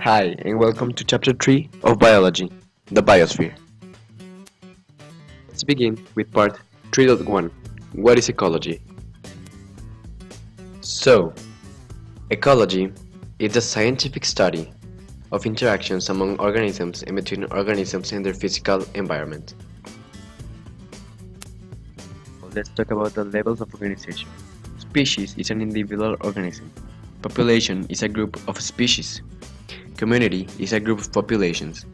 Hi, and welcome to Chapter 3 of Biology, the biosphere. Let's begin with part 3.1. What is ecology? So, ecology is the scientific study of interactions among organisms and between organisms and their physical environment. Let's talk about the levels of organization. Species is an individual organism. Population is a group of species. Community is a group of populations.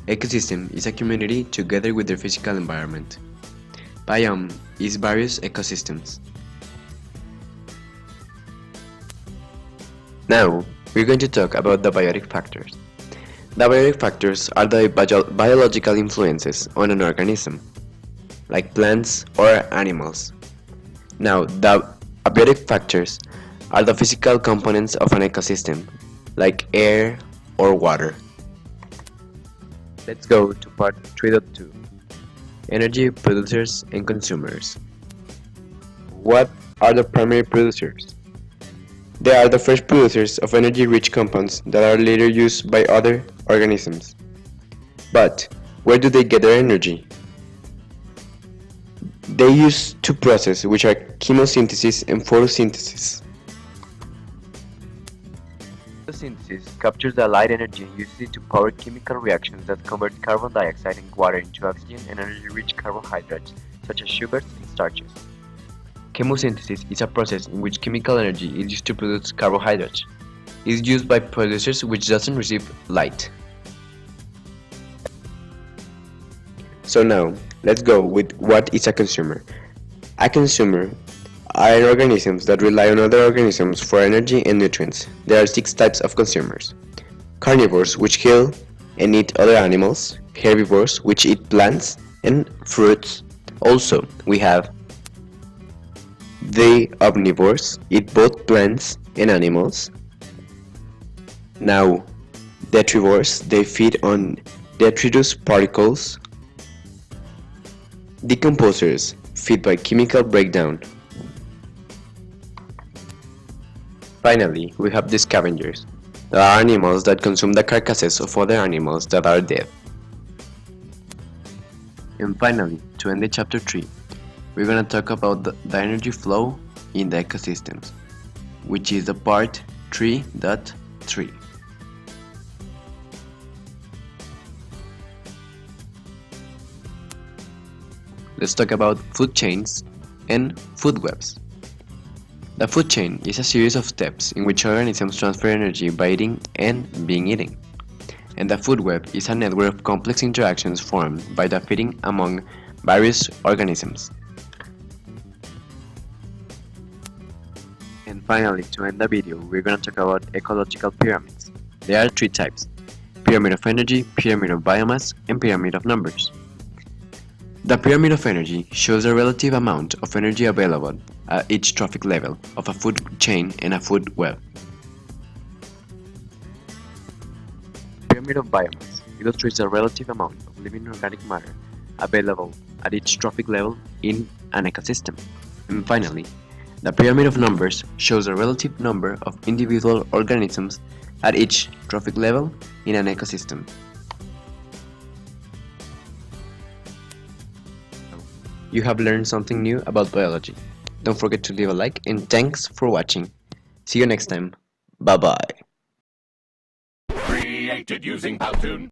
Ecosystem is a community together with their physical environment. Biome is various ecosystems. Now, we're going to talk about the biotic factors. The biotic factors are the biological influences on an organism, like plants or animals. Now, the abiotic factors are the physical components of an ecosystem, like air or water. Let's go to part 3.2. Energy producers and consumers. What are the primary producers? They are the first producers of energy-rich compounds that are later used by other organisms. But where do they get their energy? They use two processes, which are chemosynthesis and photosynthesis. Photosynthesis captures the light energy and uses it to power chemical reactions that convert carbon dioxide and water into oxygen and energy-rich carbohydrates, such as sugars and starches. Chemosynthesis is a process in which chemical energy is used to produce carbohydrates. It is used by producers which doesn't receive light. So now, let's go with what is a consumer. A consumer are organisms that rely on other organisms for energy and nutrients. There are 6 types of consumers. Carnivores, which kill and eat other animals. Herbivores, which eat plants and fruits. Also, we have the omnivores, eat both plants and animals. Now, detrivores, they feed on detritus particles. Decomposers, feed by chemical breakdown. Finally, we have the scavengers. There are animals that consume the carcasses of other animals that are dead. And finally, to end the chapter 3, we're going to talk about the energy flow in the ecosystems, which is the part 3.3. Let's talk about food chains and food webs. The food chain is a series of steps in which organisms transfer energy by eating and being eaten. And the food web is a network of complex interactions formed by the feeding among various organisms. And finally, to end the video, we're going to talk about ecological pyramids. There are 3 types: pyramid of energy, pyramid of biomass, and pyramid of numbers. The pyramid of energy shows the relative amount of energy available at each trophic level of a food chain and a food web. The pyramid of biomass illustrates the relative amount of living organic matter available at each trophic level in an ecosystem. And finally, the pyramid of numbers shows the relative number of individual organisms at each trophic level in an ecosystem. You have learned something new about biology. Don't forget to leave a like, and thanks for watching. See you next time. Bye bye. Created using Powtoon.